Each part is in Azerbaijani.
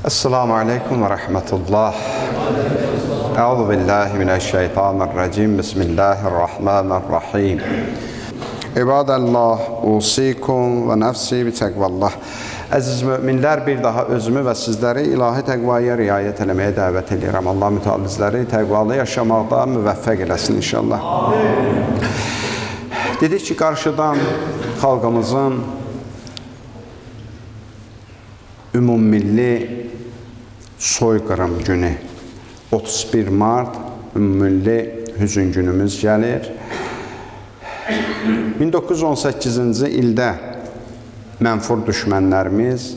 Esselamu Aleyküm ve Rahmetullah. Euzu billahi mineşşeytanirracim. Bismillahirrahmanirrahim. İbadallah, usikum və nəfsi bi təqvallah. Əziz müminlər, bir daha özümü və sizləri ilahi təqvaya riayət eləməyə dəvət edirəm. Allah mütəal bizləri təqvalı yaşamaqda müvəffəq eləsin inşallah. Dedik ki, qarşıdan xalqımızın ümummilli soyqırım günü 31 mart ümummilli hüzün günümüz gəlir. 1918-ci ildə mənfur düşmənlərimiz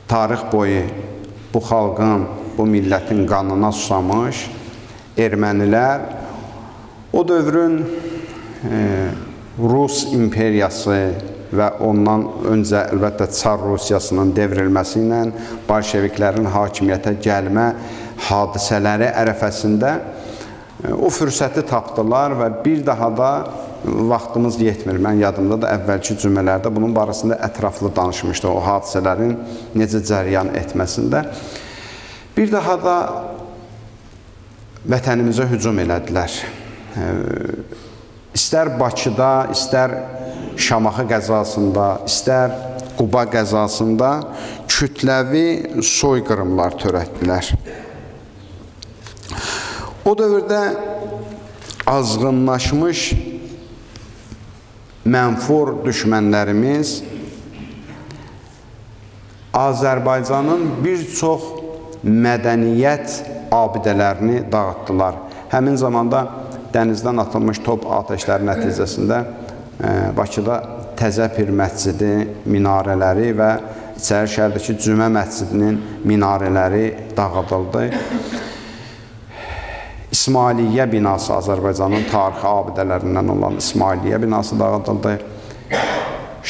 tarix boyu bu xalqın, bu millətin qanına susamış ermənilər o dövrün Rus imperiyası və ondan öncə əlbəttə Çar Rusiyasının devrilməsi ilə bolşeviklərin hakimiyyətə gəlmə hadisələri ərəfəsində o fürsəti tapdılar və bir daha da vaxtımız yetmir. Mən yadımda da əvvəlki cümlələrdə bunun barəsində ətraflı danışmışdı, o hadisələrin necə cəryan etməsində. Bir daha da vətənimizə hücum elədilər. İstər Bakıda, istər Şamaxı qəzasında, istər Quba qəzasında kütləvi soyqırımlar törətdilər. O dövrdə azğınlaşmış mənfur düşmənlərimiz Azərbaycanın bir çox mədəniyyət abidələrini dağıtdılar. Həmin zamanda dənizdən atılmış top atəşləri nəticəsində Bakıda Təzəpir məscidi minarələri və İçəri şəhərdəki Cümə məscidinin minarələri dağıdıldı. İsmailiyyə binası, Azərbaycanın tarixi abidələrindən olan İsmailiyyə binası dağıdıldı.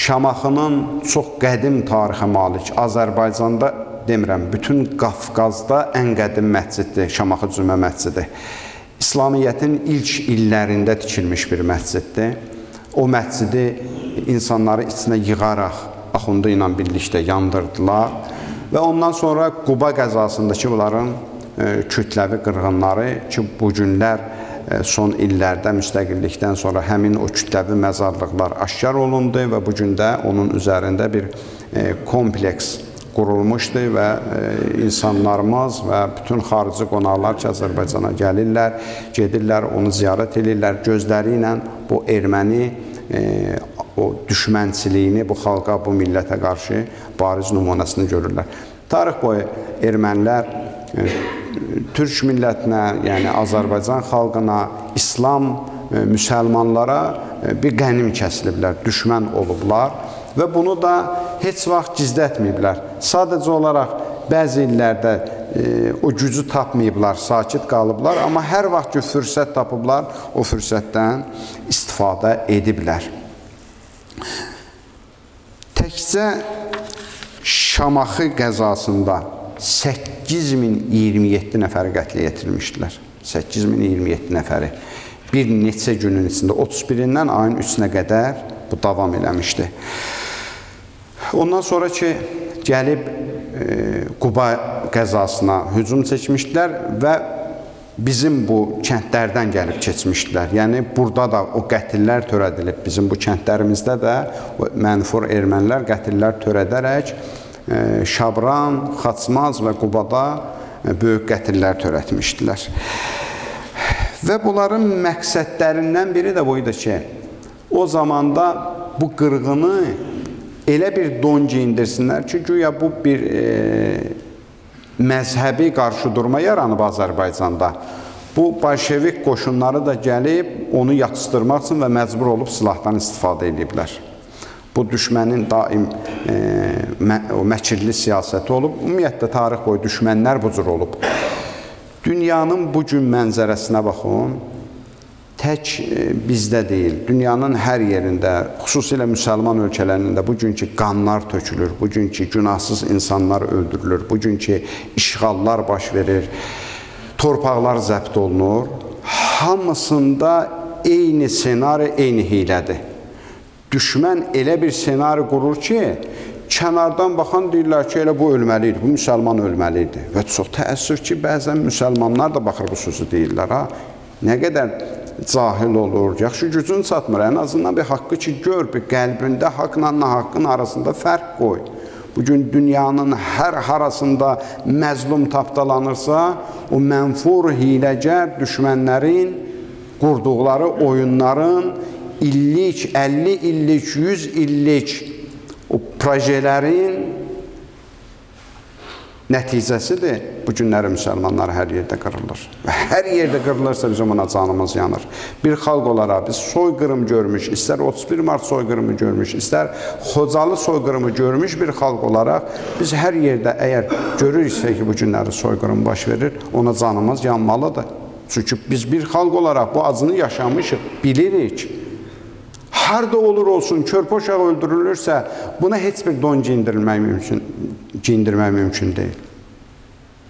Şamaxının çox qədim tarixə malik, Azərbaycanda demirəm, bütün Qafqazda ən qədim məsciddir, Şamaxı Cümə məscidi. İslamiyyətin ilk illərində tikilmiş bir məsciddir. O məscidi insanları içinə yığaraq Axundu ilə birlikdə yandırdılar və ondan sonra Quba qəzasındakı bunların kütləvi qırğınları ki, bu günlər son illərdə müstəqillikdən sonra həmin o kütləvi məzarlıqlar aşkar olundu və bu gün də onun üzərində bir kompleks qurulmuşdu və insanlarımız və bütün xarici qonaqlar ki, Azərbaycana gəlirlər, gedirlər, onu ziyarət edirlər, gözləri ilə bu erməni o düşmənçiliyini bu xalqa, bu millətə qarşı bariz nümunəsini görürlər. Tarix boyu ermənilər Türk millətinə, yəni Azərbaycan xalqına, İslam müsəlmanlara bir qənim kəsiliblər, düşmən olublar və bunu da heç vaxt gizlətməyiblər. Sadəcə olaraq bəzi illərdə o gücü tapmayıblar, sakit qalıblar, amma hər vaxt ki, fürsət tapıblar, o fürsətdən istifadə ediblər. Təkcə Şamaxı qəzasında 8027 nəfəri qətlə yetirilmişdilər. 8027 nəfəri bir neçə günün içində, 31-dən ayın 3-nə qədər bu davam eləmişdi. Ondan sonra ki, gəlib Quba qəzasına hücum çəkmişdilər və bizim bu kəndlərdən gəlib keçmişdilər. Yəni, burada da o qətillər törədilib. Bizim bu kəndlərimizdə də mənfur ermənilər qətillər törədərək Şabran, Xaçmaz və Qubada böyük qətillər törətmişdilər. Və bunların məqsədlərindən biri də buydu ki, o zamanda bu qırğını elə bir don giyindirsinlər ki, güya bu bir məzhəbi qarşıdurma yaranıb Azərbaycanda. Bu bolşevik qoşunları da gəlib onu yatışdırmaq üçün və məcbur olub silahdan istifadə ediblər. Bu düşmənin daim məkirli siyasəti olub. Ümumiyyətlə, tarix boyu düşmənlər bu cür olub. Dünyanın bu gün mənzərəsinə baxın, tək bizdə deyil, dünyanın hər yerində, xüsusilə müsəlman ölkələrində bugünkü qanlar tökülür, bugünkü günahsız insanlar öldürülür, bugünkü işğallar baş verir, torpaqlar zəbt olunur. Hamısında eyni senari, eyni hiylədir. Düşmən elə bir senari qurur ki, kənardan baxan deyirlər ki, elə bu ölməli idi, bu müsəlman ölməli idi. Və çox təəssüf ki, bəzən müsəlmanlar da baxır bu sözü deyirlər. Ha? Nə qədər cahil olur, yaxşı gücün çatmır. Ən azından bir haqqı ki, gör, bir qəlbində haqla nahaqqın arasında fərq qoy. Bugün dünyanın hər harasında məzlum tapdalanırsa, o mənfur, hiləgər düşmənlərin qurduqları oyunların illik, 50 illik, 100 illik o projelerin nəticəsidir. Bu günləri müsəlmanlar hər yerdə qırılır. Və hər yerdə qırılırsa bizim ona canımız yanır. Bir xalq olaraq biz soyqırım görmüş, istər 31 Mart soyqırımı görmüş, istər Xocalı soyqırımı görmüş bir xalq olaraq biz hər yerdə əgər görürsə ki, bu günləri soyqırım baş verir, ona canımız yanmalıdır. Çünki biz bir xalq olaraq bu acını yaşamışıq, bilirik. Harda olur olsun, körpə uşaq öldürülürsə, buna heç bir don giyindirmək mümkün deyil.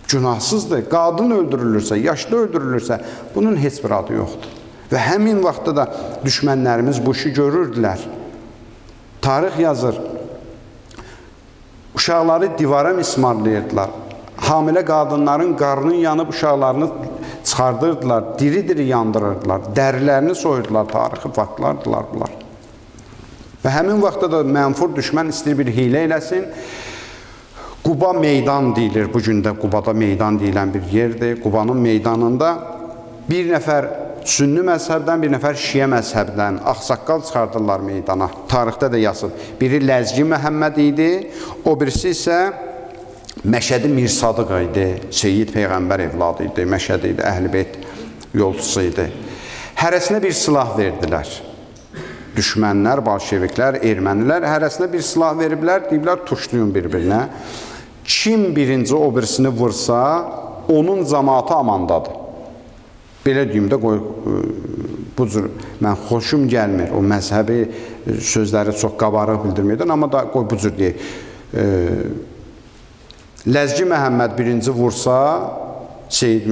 Günahsızdır. Qadın öldürülürsə, yaşlı öldürülürsə, bunun heç bir adı yoxdur. Və həmin vaxtda da düşmənlərimiz bu işi görürdülər. Tarix yazır, uşaqları divara mismarlayırdılar. Hamilə qadınların qarnının yanıb uşaqlarını çıxardırdılar, diri-diri yandırırdılar, dərilərini soyurdular, tarixi faktlardılar bunlar. Və həmin vaxtda da mənfur düşmən istəyir bir hilə eləsin. Quba meydan deyilir, bugün də Qubada meydan deyilən bir yerdir. Qubanın meydanında bir nəfər sünni məzhəbdən, bir nəfər şiə məzhəbdən ağsaqqal çıxardırlar meydana. Tarixdə də yazılıb. Biri Ləzgi Məhəmməd idi, o birisi isə Məşədi Mirsadıq idi, Seyyid Peyğəmbər evladı idi, Məşədi idi, Əhl-i Beyt yolçusu idi. Hərəsinə bir silah verdilər. Düşmənlər, bolşeviklər, ermənilər hərəsinə bir silah veriblər, deyiblər, tuşlayın bir-birinə. Kim birinci o birisini vursa, onun cəmaatı amandadır. Belə deyim də, bu cür, mən xoşum gəlmir, o məzhəbi sözləri çox qabarıq bildirməkdən, amma da qoy bu cür deyək. Ləzgi Məhəmməd birinci vursa, Seyyid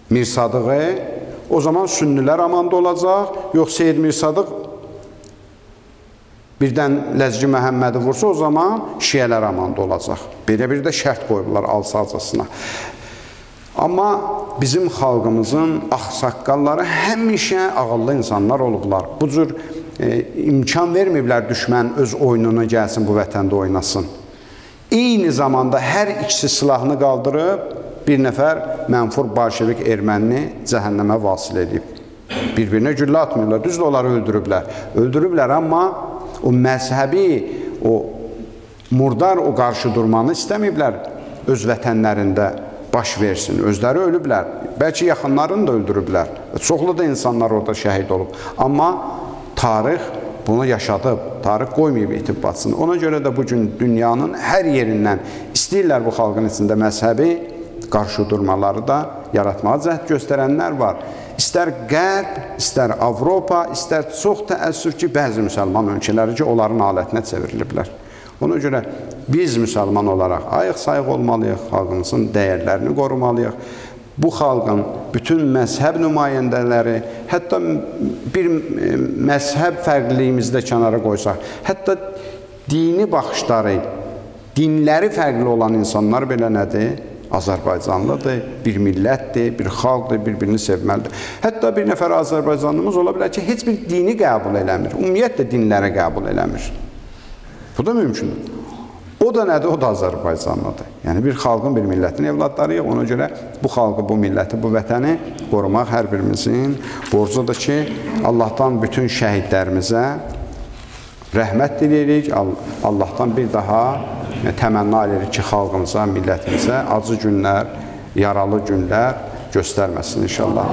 Mirsadığı, o zaman sünnilər amanda olacaq, yox Seyyid Mirsadıq birdən Ləzgi Məhəmmədi vursa, o zaman şiyələr amanda olacaq. Belə bir də şərt qoyublar alsacasına. Amma bizim xalqımızın ağsaqqalları həmişə ağıllı insanlar olublar. Bu cür imkan verməyiblər düşmən öz oyununu gəlsin, bu vətəndə oynasın. Eyni zamanda hər ikisi silahını qaldırıb, bir nəfər mənfur bolşevik ermənini cəhənnəmə vasil edib. Bir-birinə güllə atmıyorlar, düzdür, onları öldürüblər. Öldürüblər, amma o məzhəbi, o murdar, o qarşı durmanı istəməyiblər öz vətənlərində baş versin. Özləri ölüblər, bəlkə yaxınlarını da öldürüblər. Çoxlu da insanlar orada şəhid olub. Amma tarix bunu yaşadıb, tarix qoymayıb itib batsın. Ona görə də bugün dünyanın hər yerindən istəyirlər bu xalqın içində məzhəbi qarşı durmaları da yaratmağa cəhd göstərənlər var. İstər Qərb, istər Avropa, istər çox təəssüf ki, bəzi müsəlman ölkələri ki, onların alətinə çevriliblər. Ona görə biz müsəlman olaraq ayıq-sayıq olmalıyıq, xalqımızın dəyərlərini qorumalıyıq. Bu xalqın bütün məzhəb nümayəndələri, hətta bir məzhəb fərqliliyimizdə kənara qoysaq, hətta dini baxışları, dinləri fərqli olan insanlar belə nədir? Azərbaycanlıdır, bir millətdir, bir xalqdır, bir-birini sevməlidir. Hətta bir nəfər Azərbaycanlımız ola bilər ki, heç bir dini qəbul eləmir, ümumiyyətlə dinləri qəbul eləmir. Bu da mümkündür. O da nədir? O da Azərbaycanlıdır. Yəni, bir xalqın, bir millətin evladlarıyıq. Ona görə bu xalqı, bu milləti, bu vətəni qorumaq hər birimizin borcudur ki, Allahdan bütün şəhidlərimizə rəhmət diləyirik. Allahdan bir daha təmənna edirik ki, xalqımıza, millətimizə acı günlər, yaralı günlər göstərməsin inşallah.